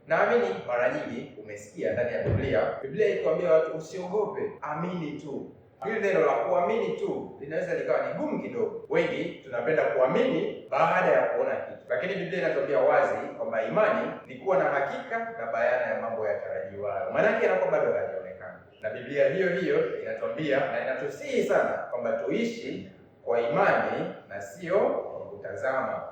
Naamini mara nyingi umesikia ndani ya Biblia ikiwaambia watu usiogope, amini tu. Hili neno la kuamini tu linaweza likawa ni gumu kidogo. Wengi tunapenda kuamini baada ya kuona kitu, lakini Biblia inatuambia wazi kwamba imani ni kuwa na hakika na bayana ya mambo yatarajiwayo, maanake yanakuwa bado hayajaonekana. Na Biblia hiyo hiyo inatuambia na inatusihi sana kwamba tuishi kwa imani na sio kwa kutazama.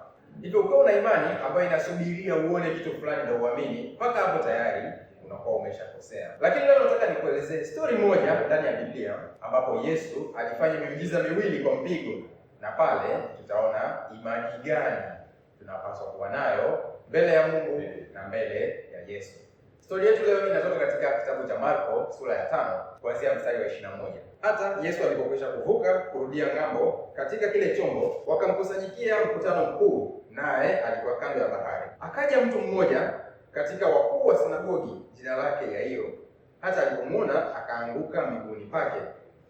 Hivyo ukiwa una imani ambayo inasubiria uone kitu fulani ndio uamini, mpaka hapo tayari unakuwa umeshakosea. Lakini leo nataka nikuelezee story moja ndani ya Biblia ambapo Yesu alifanya miujiza miwili kwa mpigo, na pale tutaona imani gani tunapaswa kuwa nayo mbele ya Mungu na mbele ya Yesu. Story yetu leo inatoka katika kitabu cha Marko sura ya 5 kuanzia mstari wa 21. Hata Yesu alipokwisha kuvuka kurudia ng'ambo katika kile chombo, wakamkusanyikia mkutano mkuu, naye alikuwa kando ya bahari. Akaja mtu mmoja katika wakuu wa sinagogi, jina lake Yairo. Hata alipomwona akaanguka miguuni pake,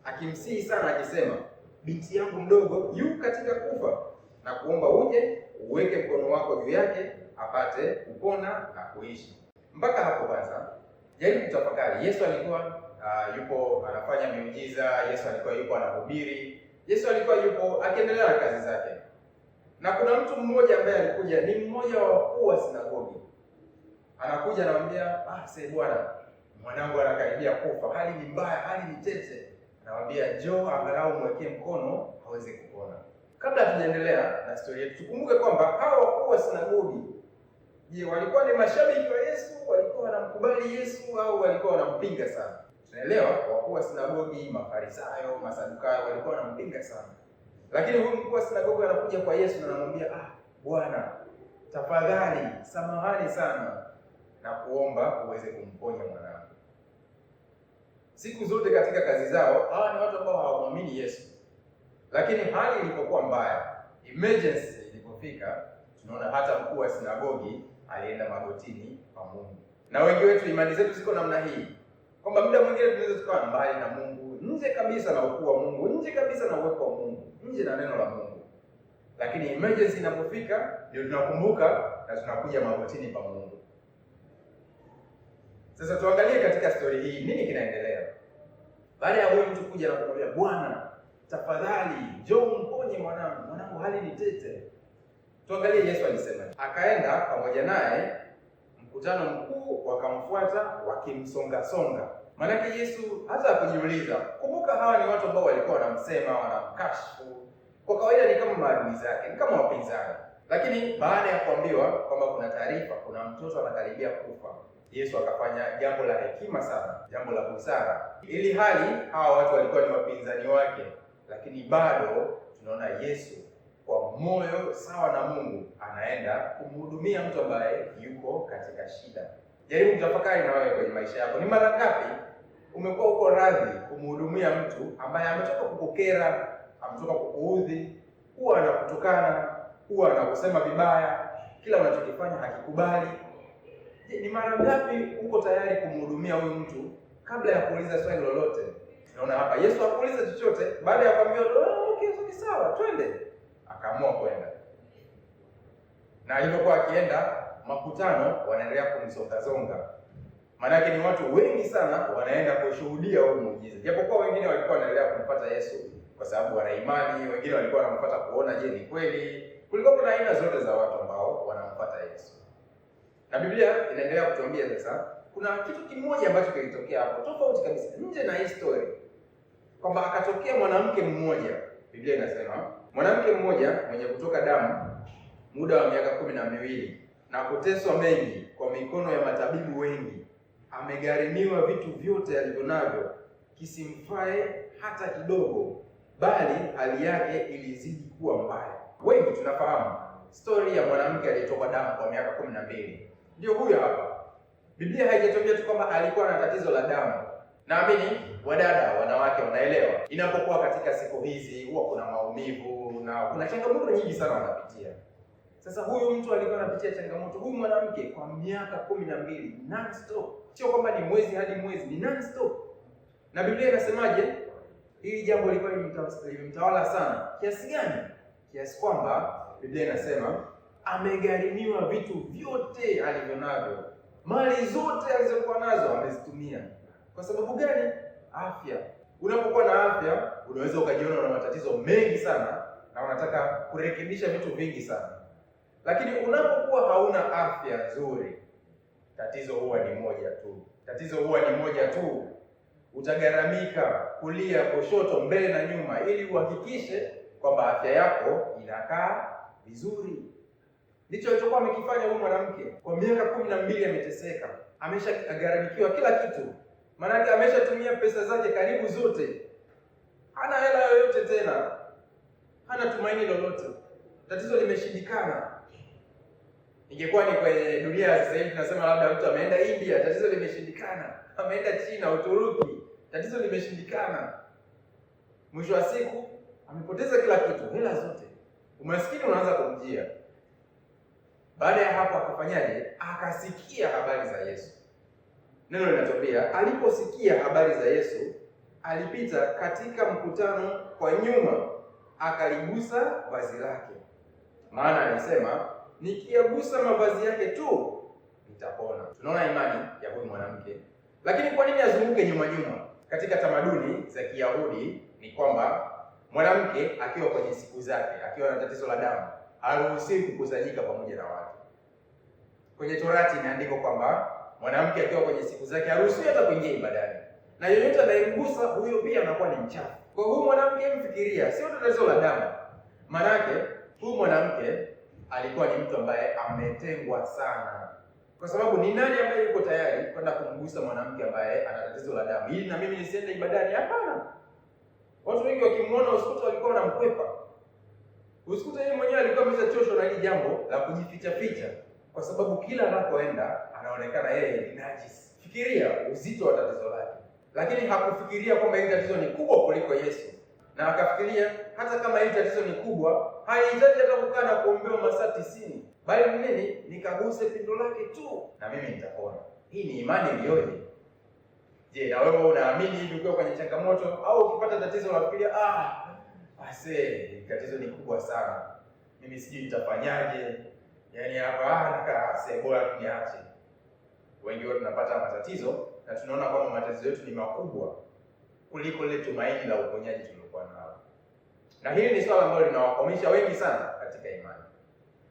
akimsihi sana akisema, binti yangu mdogo yu katika kufa, na kuomba uje uweke mkono wako juu yake apate kupona na kuishi. Mpaka hapo kwanza jaribu kutafakari. Yesu alikuwa yupo anafanya miujiza, Yesu alikuwa yupo anahubiri, Yesu alikuwa yupo akiendelea na kazi zake, na kuna mtu mmoja ambaye alikuja, ni mmoja wa wakuu wa sinagogi. Anakuja anamwambia, Bwana, mwanangu anakaribia kufa, hali ni mbaya, hali ni tete. Anamwambia, njoo angalau mwekee mkono aweze kupona. Kabla hatujaendelea na story yetu, tukumbuke kwamba hao wakuu wa sinagogi, je, walikuwa ni mashabiki wa Yesu? Walikuwa wanamkubali Yesu au walikuwa wanampinga sana? Tunaelewa wakuu wa sinagogi, Mafarisayo, Masadukayo walikuwa wanampinga sana. Lakini huyu mkuu wa sinagogi anakuja kwa Yesu na anamwambia, Bwana, tafadhali samahani sana na kuomba uweze kumponya mwanangu. Siku zote katika kazi zao hawa ni watu ambao hawamwamini Yesu. Lakini hali ilipokuwa mbaya, emergency ilipofika, tunaona hata mkuu wa sinagogi alienda magotini kwa Mungu. Na wengi wetu imani zetu ziko namna hii, kwamba muda mwingine tunaweza tukawa mbali na Mungu, nje kabisa na ukuu wa Mungu, nje kabisa na uwepo wa Mungu, nje na neno la Mungu. Lakini emergency inapofika ndio tunakumbuka na tunakuja magotini pa Mungu. Sasa tuangalie katika story hii nini kinaendelea. Baada ya huyu mtu kuja na kumwambia, Bwana, tafadhali njoo mponye mwanangu hali ni tete. Tuangalie Yesu alisema. Akaenda pamoja naye, mkutano mkuu wakamfuata wakimsonga-songa. Maanake Yesu hata hakujiuliza. Kumbuka hawa ni watu ambao walikuwa wanamsema, wanamkashifu. Kwa kawaida ni kama maadui zake, ni kama wapinzani. Lakini baada ya kuambiwa kwamba kuna taarifa, kuna mtoto anakaribia kufa, Yesu akafanya jambo la hekima sana, jambo la busara. Ili hali hawa watu walikuwa ni wapinzani wake, lakini bado tunaona Yesu kwa moyo sawa na Mungu anaenda kumhudumia mtu ambaye yuko katika shida. Jaribu kutafakari na wewe kwenye maisha yako. Ni mara ngapi umekuwa uko radhi kumhudumia mtu ambaye ametoka kukukera, ametoka kukuudhi, huwa anakutukana, huwa anakusema vibaya, kila unachokifanya hakikubali? Ni mara ngapi uko tayari kumhudumia huyu mtu kabla ya kuuliza swali lolote? Tunaona hapa Yesu hakuuliza chochote. Baada ya kuambiwa, okay, sawa, twende, akaamua kwenda. Na alipokuwa akienda, makutano wanaendelea kumsonga-songa. Maanake ni watu wengi sana wanaenda kushuhudia huo muujiza. Japokuwa wengine walikuwa wanaendelea kumfuata Yesu kwa sababu wana imani, wengine walikuwa wanamfuata kuona je ni kweli. Kulikuwa kuna aina zote za watu ambao wanamfuata Yesu. Na Biblia inaendelea kutuambia sasa kuna kitu kimoja ambacho kilitokea hapo tofauti kabisa nje na hii story, kwamba akatokea mwanamke mmoja. Biblia inasema mwanamke mmoja mwenye kutoka damu muda wa miaka 12 na kuteswa mengi kwa mikono ya matabibu wengi, amegharimiwa vitu vyote alivyonavyo, kisimfae hata kidogo, bali hali yake ilizidi kuwa mbaya. Wengi tunafahamu story ya mwanamke aliyetoka damu kwa miaka 12. Ndio huyo hapa. Biblia haijatuambia tu kwamba alikuwa na tatizo la damu. Naamini wadada, wanawake wanaelewa. Inapokuwa katika siku hizi huwa kuna maumivu na kuna changamoto nyingi sana wanapitia. Sasa huyu mtu alikuwa anapitia changamoto, huyu mwanamke kwa miaka 12 non stop. Sio kwamba ni mwezi hadi mwezi, ni non stop. Na Biblia inasemaje? Hili jambo lilikuwa limemtawala sana. Kiasi gani? Kiasi kwamba Biblia inasema amegharimiwa vitu vyote alivyonavyo. Mali zote alizokuwa nazo amezitumia. Kwa sababu gani? Afya. Unapokuwa na afya, unaweza ukajiona una matatizo mengi sana na unataka kurekebisha vitu vingi sana. Lakini unapokuwa hauna afya nzuri, tatizo huwa ni moja tu. Tatizo huwa ni moja tu. Utagharamika kulia, kushoto, mbele na nyuma ili uhakikishe kwamba afya yako inakaa vizuri. Ndicho alichokuwa amekifanya huyu mwanamke. Kwa miaka 12 ameteseka. Ameshagharamikiwa kila kitu. Maanake ameshatumia pesa zake karibu zote. Hana hela yoyote tena. Hana tumaini lolote. Tatizo limeshindikana. Ingekuwa ni kwenye dunia sasa hivi tunasema labda mtu ameenda India, tatizo limeshindikana. Ameenda China, Uturuki, tatizo limeshindikana. Mwisho wa siku amepoteza kila kitu, hela zote. Umaskini unaanza kumjia. Baada ya hapo akafanyaje? Akasikia habari za Yesu. Neno linatuambia aliposikia habari za Yesu, alipita katika mkutano kwa nyuma, akaligusa vazi lake. Maana alisema, nikiagusa mavazi yake tu nitapona. Tunaona imani ya huyu mwanamke. Lakini kwa nini azunguke nyuma nyuma? Katika tamaduni za Kiyahudi ni kwamba mwanamke akiwa kwenye siku zake, akiwa na tatizo la damu, haruhusiwi kukusanyika pamoja na watu. Kwenye Torati imeandikwa kwamba mwanamke akiwa kwenye siku zake haruhusiwi hata kuingia ibadani. Na yeyote anayemgusa huyo pia anakuwa ni mchafu. Kwa huyu mwanamke mfikiria, sio tatizo la damu. Manake huyu mwanamke alikuwa ni mtu ambaye ametengwa sana. Kwa sababu ni nani ambaye yuko tayari kwenda kumgusa mwanamke ambaye ana tatizo la damu ili na mimi nisiende ibadani? Hapana. Watu wengi wakimuona usikuta walikuwa wanamkwepa. Usikuta yeye mwenyewe alikuwa ameshachoshwa na hili jambo la kujificha ficha, kwa sababu kila anapoenda anaonekana yeye ni najisi. Fikiria uzito wa tatizo lake. Lakini hakufikiria kwamba hili tatizo ni kubwa kuliko Yesu. Na akafikiria hata kama hili tatizo ni kubwa, haihitaji hata kukaa na kuombewa masaa 90. Bali ni nini? Nikaguse pindo lake tu na mimi nitapona. Hii ni imani iliyoje? Je, na wewe unaamini hivi ukiwa kwenye changamoto, au ukipata tatizo unafikiria tatizo ni kubwa sana, mimi sijui nitafanyaje? Yaani hapa bora niache. Wengi wetu tunapata matatizo na tunaona kwamba matatizo yetu ni makubwa kuliko ile tumaini la uponyaji tuliokuwa nao. Na hili ni swala ambalo linawakwamisha wengi sana katika imani.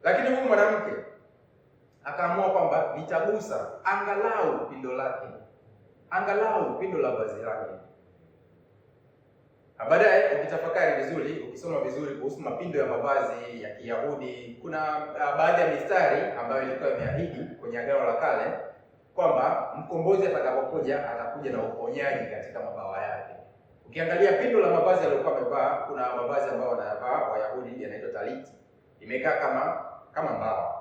Lakini huyu mwanamke akaamua kwamba nitagusa angalau pindo lake, angalau pindo la vazi lake. Baadaye ukitafakari vizuri, ukisoma vizuri kuhusu mapindo ya mavazi ya Kiyahudi, kuna baadhi ya mistari ambayo ilikuwa imeahidi kwenye Agano la Kale kwamba mkombozi atakapokuja atakuja na uponyaji katika mabawa yake. Ukiangalia pindo la mavazi aliyokuwa amevaa, kuna mavazi ambayo wanayavaa Wayahudi yanaitwa taliti, imekaa kama mbao.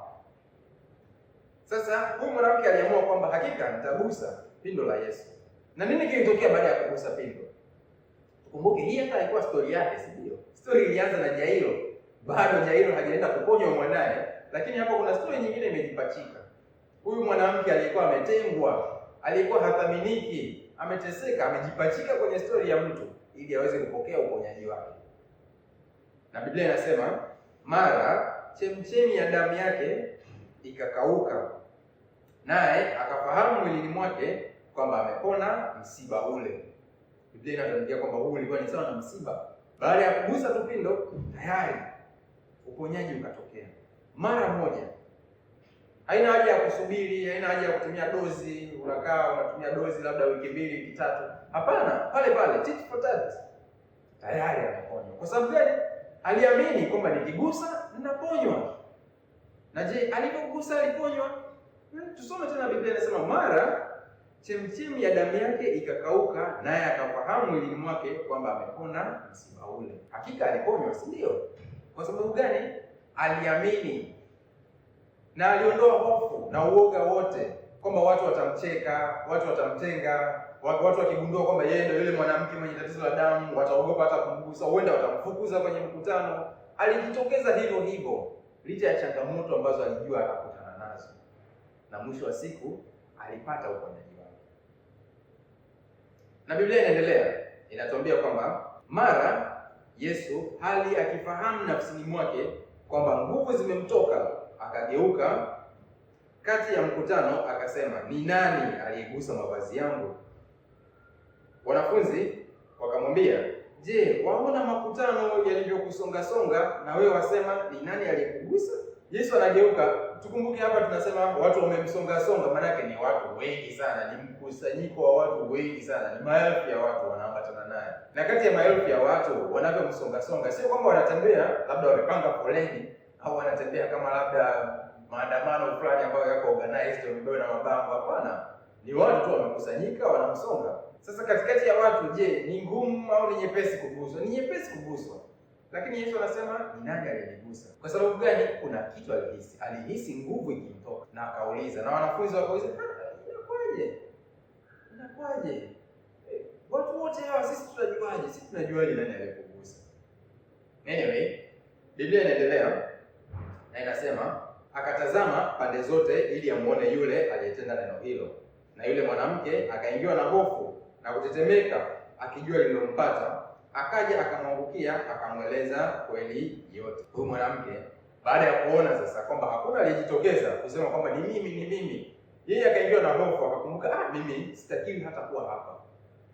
Sasa huyu mwanamke aliamua kwamba hakika nitagusa pindo la Yesu. Na nini kilitokea baada ya kugusa pindo? Tukumbuke hii hata haikuwa story yake, si ndio? Story ilianza na Jairo. Bado Jairo hajaenda kuponywa mwanae, lakini hapo kuna story nyingine imejipachika. Huyu mwanamke alikuwa ametengwa, alikuwa hathaminiki, ameteseka, amejipachika kwenye story ya mtu ili aweze kupokea uponyaji wake. Na Biblia inasema mara chemchemi ya damu yake ikakauka, naye akafahamu mwilini mwake kwamba amepona msiba ule. Biblia inatuambia kwamba huu ulikuwa ni sawa na msiba. Baada ya kugusa tu pindo, tayari uponyaji ukatokea mara moja. Haina haja ya kusubiri, haina haja ya kutumia dozi, unakaa unatumia dozi labda wiki 2, wiki 3. Hapana, pale pale tit for tat. Tayari ameponywa. Kwa sababu gani? Aliamini kwamba nikigusa ninaponywa. Na je, alipogusa aliponywa? Tusome tena Biblia inasema mara chemchemi ya damu yake ikakauka, naye akafahamu mwilini mwake kwamba amepona msiba ule. Hakika aliponywa, si ndio? Kwa sababu gani? Aliamini. Na aliondoa hofu na uoga wote kwamba watu watamcheka, watu watamtenga, watu wakigundua kwamba yeye ndio yule mwanamke mwenye tatizo la damu, wataogopa hata kumgusa, huenda watamfukuza kwenye mkutano. Alijitokeza hivyo hivyo licha ya changamoto ambazo alijua atakutana nazo. Na mwisho wa siku alipata uponyaji wake. Na Biblia inaendelea, inatuambia kwamba mara Yesu hali akifahamu nafsini mwake kwamba nguvu zimemtoka, akageuka kati ya mkutano akasema, ni nani aliyegusa mavazi yangu? Wanafunzi wakamwambia, je, waona makutano yalivyokusonga-songa na wewe wasema ni nani aliyekugusa? Yesu anageuka. Tukumbuke hapa tunasema watu wamemsonga-songa, maana yake ni watu wengi sana, ni mkusanyiko wa watu wengi sana, ni maelfu ya watu wanaambatana naye. Na kati ya maelfu ya watu wanavyomsonga-songa, sio kwamba wanatembea labda wamepanga foleni au wanatembea kama labda maandamano fulani ambayo yako organized, wamebeba na mabango. Hapana, ni watu tu wamekusanyika wanamsonga. Sasa katikati ya watu, je, ni ngumu au ni nyepesi kuguswa? Ni nyepesi kuguswa. Lakini Yesu anasema ni nani aliyenigusa? Kwa sababu gani? Kuna kitu alihisi. Alihisi nguvu ikimtoka na akauliza. Na wanafunzi wakauliza, "Inakwaje? Inakwaje? Watu wote hawa sisi tunajuaje? Sisi tunajuaje nani aliyekugusa?" Anyway, Biblia inaendelea na inasema, akatazama pande zote ili amuone yule aliyetenda neno hilo. Na yule mwanamke akaingiwa na hofu na kutetemeka, akijua lililompata, akaja akamwangukia, akamweleza kweli yote. Huyu mwanamke baada ya kuona sasa kwamba hakuna aliyejitokeza kusema kwamba ni mimi, yeye akaingiwa na hofu, akakumbuka, mimi sitakiwi hata kuwa hapa,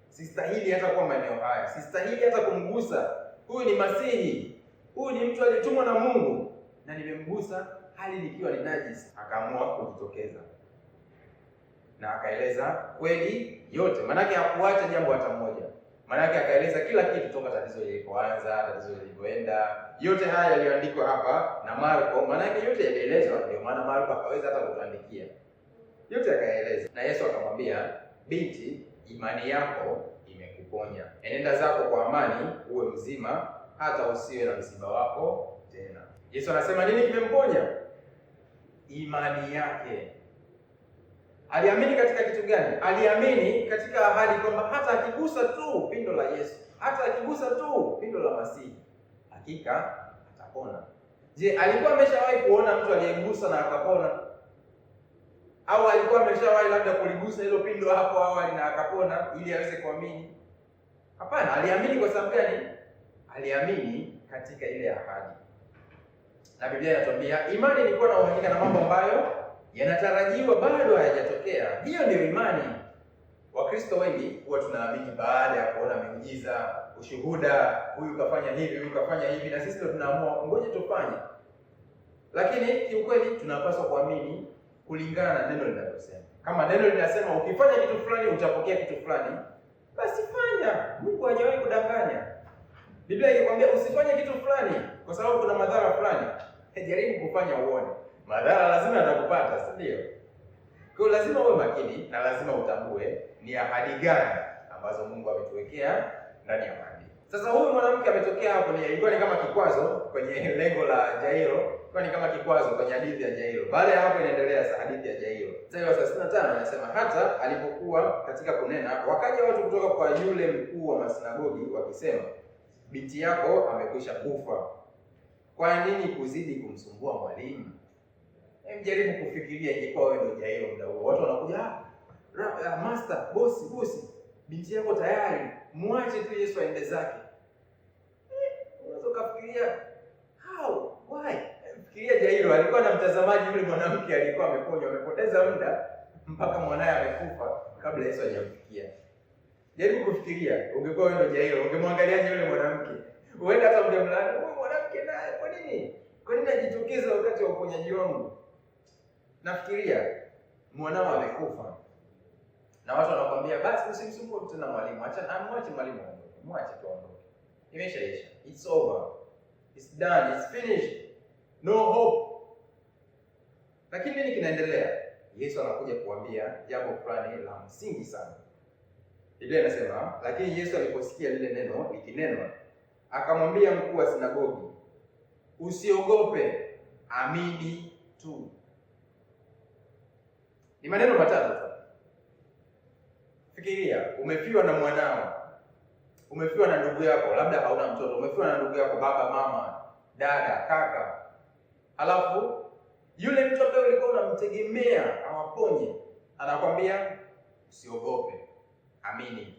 sistahili hata kuwa maeneo haya, sistahili hata kumgusa. Huyu ni Masihi, huyu ni mtu aliyetumwa na Mungu, na nimemgusa hali nikiwa ni najisi. Akaamua kujitokeza na akaeleza kweli yote. Maanake hakuacha jambo hata moja. Maanake akaeleza kila kitu toka tatizo lilipoanza, tatizo lilivyoenda. Yote haya yaliyoandikwa hapa na Marko, maanake yote yalielezwa, ndio maana Marko akaweza hata kutuandikia. Yote akaeleza. Na Yesu akamwambia, binti, imani yako imekuponya. Enenda zako kwa amani, uwe mzima, hata usiwe na msiba wako tena. Yesu anasema nini kimemponya? Imani yake. Aliamini katika kitu gani? Aliamini katika ahadi kwamba hata akigusa tu pindo la Yesu, hata akigusa tu pindo la Masihi, hakika atapona. Je, alikuwa ameshawahi kuona mtu aliyegusa na akapona? Au alikuwa ameshawahi labda kuligusa hilo pindo hapo awali na akapona ili aweze kuamini? Hapana, aliamini kwa sababu gani? Aliamini katika ile ahadi. Na Biblia inatuambia imani ni kuwa na uhakika na mambo ambayo yanatarajiwa bado hayajatokea. Hiyo ndio imani. Wakristo wengi huwa tunaamini baada ya kuona miujiza, ushuhuda, huyu kafanya hivi, huyu kafanya hivi, na sisi ndio tunaamua ngoje tufanye. Lakini kiukweli tunapaswa kuamini kulingana na neno linalosema. Kama neno linasema ukifanya kitu fulani utapokea kitu fulani, basi fanya. Mungu hajawahi kudanganya. Biblia ikikwambia usifanye kitu fulani kwa sababu kuna madhara fulani, jaribu kufanya uone. Madhara lazima atakupata, si ndio? Kwa hiyo lazima uwe makini na lazima utambue ni ahadi gani ambazo Mungu ametuwekea ndani ya maandiko. Sasa huyu mwanamke ametokea hapo, ilikuwa ni kama kikwazo kwenye lengo la Jairo, ilikuwa ni kama kikwazo kwenye hadithi ya Jairo. Baada ya hapo inaendelea sasa hadithi ya Jairo. Mstari wa 35 anasema, hata alipokuwa katika kunena, wakaja watu kutoka kwa yule mkuu wa masinagogi wakisema, binti yako amekwisha kufa, kwa nini kuzidi kumsumbua mwalimu? Jaribu kufikiria ingekuwa wewe ndio Jairo muda huo. Watu wanakuja, master, bosi, binti yako tayari, muache tu Yesu aende zake. Unaweza kufikiria how, why? Fikiria Jairo alikuwa na mtazamaji, yule mwanamke alikuwa ameponywa, amepoteza muda mpaka mwanae amekufa kabla Yesu hajamfikia. Jaribu kufikiria ungekuwa wewe ndio Jairo, ungemwangaliaje yule mwanamke? Uende hata ungemlani, huyu mwanamke naye kwa nini? Kwa nini ajitokeza wakati wa uponyaji wangu? Nafikiria mwanao amekufa na watu wanakuambia basi usimsumbue tena mwalimu, acha amwache mwalimu aondoke, mwache tu aondoke, imeshaisha, it's over, it's done, it's finished, no hope. Lakini nini kinaendelea? Yesu anakuja kuambia jambo fulani la msingi sana. Biblia inasema, lakini Yesu aliposikia lile neno likinenwa, akamwambia mkuu wa sinagogi, usiogope, amini tu. Ni maneno matatu tu. Fikiria, umefiwa na mwanao, umefiwa na ndugu yako, labda hauna mtoto, umefiwa na ndugu yako, baba, mama, dada, kaka. Halafu yule mtu ambaye ulikuwa unamtegemea awaponye anakwambia usiogope, amini.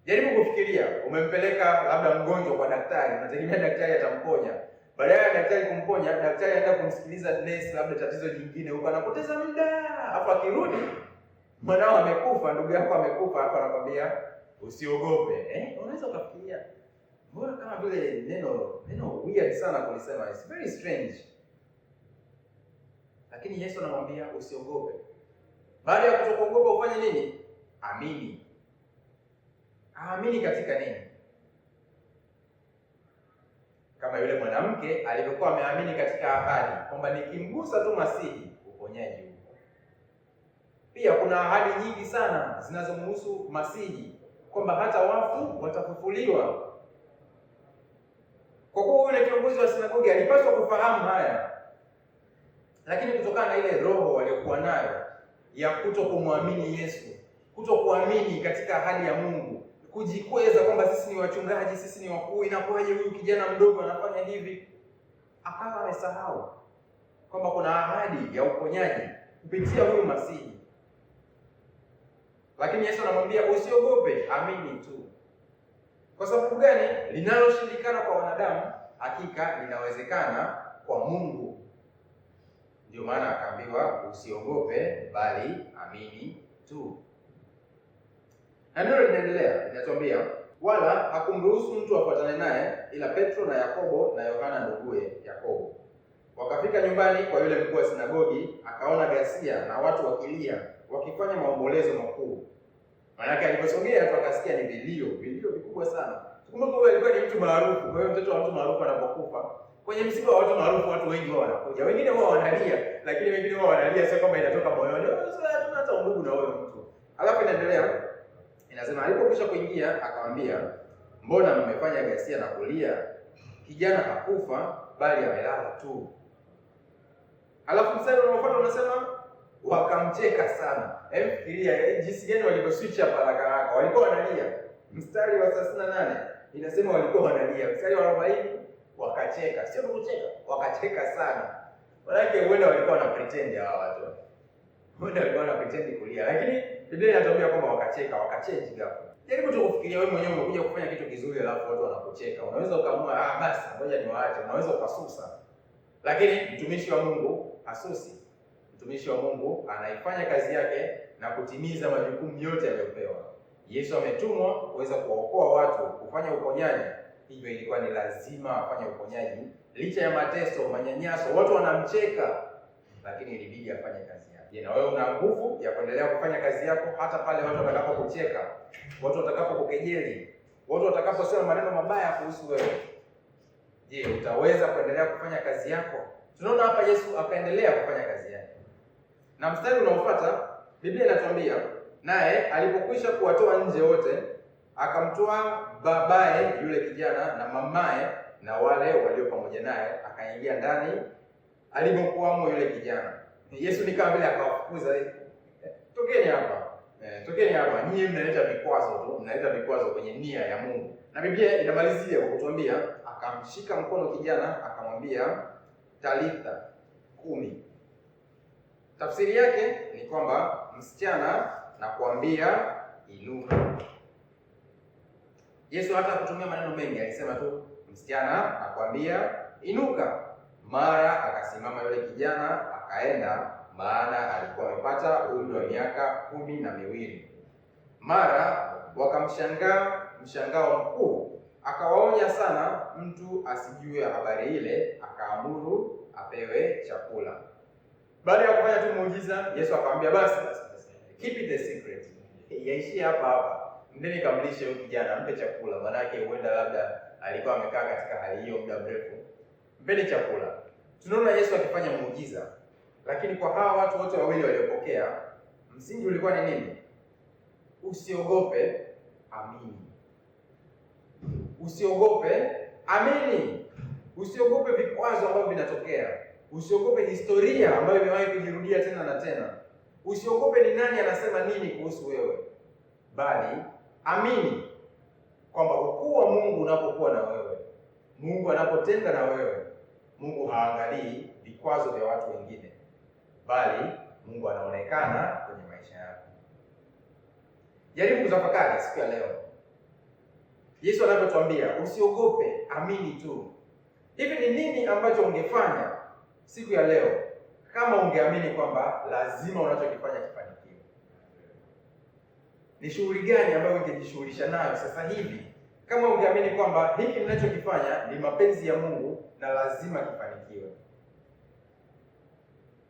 Jaribu kufikiria, umempeleka labda mgonjwa kwa daktari, unategemea daktari atamponya. Baadaye ya daktari kumponya, daktari anaenda kumsikiliza nesi, labda tatizo jingine huko, anapoteza muda. Hapo akirudi mwanao amekufa, ndugu yako amekufa, hapo anakwambia usiogope. Unaweza ukafikiria mbona kama vile neno weird sana kulisema, it's very strange. Lakini Yesu anamwambia usiogope. Baada ya kutokuogopa ufanye nini? Amini. Aamini katika nini? Kama yule mwanamke alivyokuwa ameamini katika ahadi kwamba nikimgusa tu Masihi uponyaji upo. Pia kuna ahadi nyingi sana zinazomhusu Masihi kwamba hata wafu watafufuliwa. Kwa kuwa yule kiongozi wa sinagogi alipaswa kufahamu haya, lakini kutokana na ile roho waliokuwa nayo ya kutokumwamini Yesu, kutokuamini katika ahadi ya Mungu, kujikweza kwamba sisi ni wachungaji, sisi ni wakuu, inakuwaje huyu kijana mdogo anafanya hivi, akawa amesahau kwamba kuna ahadi ya uponyaji kupitia huyu Masihi. Lakini Yesu anamwambia usiogope, amini tu. Kwa sababu gani? Linaloshindikana kwa wanadamu hakika linawezekana kwa Mungu. Ndio maana akaambiwa usiogope, bali amini tu. Na neno linaendelea, linatuambia wala hakumruhusu mtu afuatane naye ila Petro na Yakobo na Yohana nduguye Yakobo. Wakafika nyumbani kwa yule mkuu wa sinagogi, akaona ghasia na watu wakilia, wakifanya maombolezo makuu. Maana aliposogea tu akasikia ni vilio vikubwa sana. Tukumbuke huyo alikuwa ni mtu maarufu. Kwa hiyo mtoto wa mtu maarufu anapokufa, kwenye msiba wa watu maarufu watu wengi wao wanakuja. Wengine wao wanalia, lakini wengine wao wanalia sio kwamba inatoka moyoni. Sasa hatuna hata undugu na huyo mtu. Alafu inaendelea. Inasema alipokwisha kuingia akamwambia, mbona mmefanya ghasia na kulia? Kijana hakufa bali amelala tu. Alafu mstari unaofuata unasema wakamcheka sana. Fikiria jinsi gani walivyoswitch hapa haraka. Walikuwa wanalia. Mstari wa 38 inasema walikuwa wanalia. Mstari wa 40 wakacheka. Sio kucheka, wakacheka sana. Maana huenda walikuwa wana pretend hawa watu. Huenda walikuwa wana pretend kulia. Lakini Biblia inatuambia kwamba wakacheka, wakachange ghafla. Jaribu tu kufikiria wewe mwenyewe umekuja kufanya kitu kizuri alafu watu wanakucheka. Unaweza ukaamua basi ngoja niwaache. Unaweza ukasusa. Lakini mtumishi wa Mungu hasusi. Mtumishi wa Mungu anaifanya kazi yake na kutimiza majukumu yote aliyopewa. Yesu ametumwa kuweza kuwaokoa watu, kufanya uponyaji. Hivyo ilikuwa ni lazima afanye uponyaji licha ya mateso, manyanyaso, watu wanamcheka, lakini ilibidi afanye kazi yake. Je, na wewe una nguvu ya kuendelea kufanya kazi yako hata pale watu watakapokucheka, watu watakapokukejeli, watu watakaposema maneno mabaya kuhusu wewe? Je, utaweza kuendelea kufanya kazi yako? Tunaona hapa Yesu akaendelea kufanya kazi yake. Na mstari unaofuata Biblia inatuambia naye alipokwisha kuwatoa nje wote, akamtoa babaye yule kijana na mamaye na wale walio pamoja naye, akaingia ndani alipokuwamo yule kijana. Yesu ni kama vile akawafukuza, tokeni hapa. Tokeni hapa. Nyinyi mnaleta vikwazo tu, mnaleta vikwazo kwenye nia ya Mungu. Na Biblia inamalizia kwa kutuambia akamshika mkono kijana akamwambia Talitha kumi. Tafsiri yake ni kwamba msichana na kuambia inuka. Yesu hata kutumia maneno mengi, alisema tu msichana na kuambia inuka. Mara akasimama yule kijana akaenda, maana alikuwa amepata umri wa miaka 12. Mara wakamshangaa mshangao mkuu, akawaonya sana mtu asijue habari ile, akaamuru apewe chakula. Baada ya kufanya tu muujiza, Yesu akamwambia basi keep it a secret. Yaishie hapa. Ndeni kamlishe huyu kijana, mpe chakula. Maana yake huenda labda alikuwa amekaa katika hali hiyo muda mrefu. Mpeni chakula. Tunaona Yesu akifanya muujiza. Lakini kwa hawa watu wote wawili waliopokea, msingi ulikuwa ni nini? Usiogope, amini. Usiogope, amini. Usiogope vikwazo ambavyo vinatokea. Usiogope historia ambayo imewahi kujirudia tena na tena. Usiogope ni nani anasema nini kuhusu wewe. Bali amini kwamba ukuu wa Mungu unapokuwa na wewe, Mungu anapotenda na wewe, Mungu haangalii vikwazo vya watu wengine, bali Mungu anaonekana kwenye maisha yako. Jaribu kutafakari siku ya leo. Yesu anavyotuambia usiogope, amini tu. Hivi ni nini ambacho ungefanya siku ya leo kama ungeamini kwamba lazima unachokifanya kifanikiwe? Ni shughuli gani ambayo ungejishughulisha nayo sasa hivi kama ungeamini kwamba hiki ninachokifanya ni mapenzi ya Mungu na lazima kifanikiwe?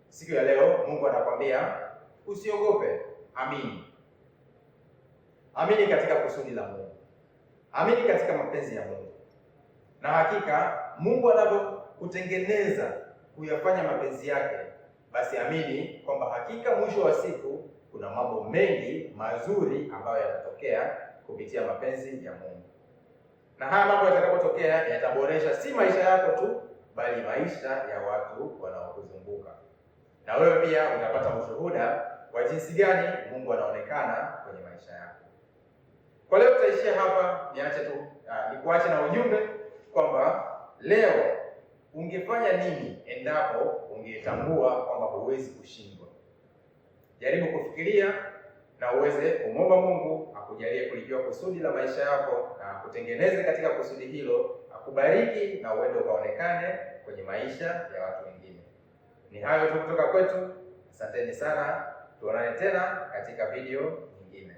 Siku ya leo Mungu anakwambia usiogope, amini. Amini katika kusudi la Mungu. Amini katika mapenzi ya Mungu. Na hakika Mungu anapokutengeneza kuyafanya mapenzi yake, basi amini kwamba hakika mwisho wa siku kuna mambo mengi mazuri ambayo yatatokea kupitia mapenzi ya Mungu. Na haya mambo yatakapotokea yataboresha si maisha yako tu, bali maisha ya watu wanaokuzunguka. Na wewe pia utapata ushuhuda wa jinsi gani Mungu anaonekana kwenye maisha yako. Kwa leo tutaishia hapa, niache tu nikuache na ujumbe kwamba leo ungefanya nini endapo ungetambua kwamba huwezi kushindwa. Jaribu kufikiria na uweze kumwomba Mungu akujalie kulijua kusudi la maisha yako na akutengeneze katika kusudi hilo, akubariki na uende ukaonekane kwenye maisha ya watu wengine. Ni hayo tu kutoka kwetu. Asanteni sana, tuonane tena katika video nyingine.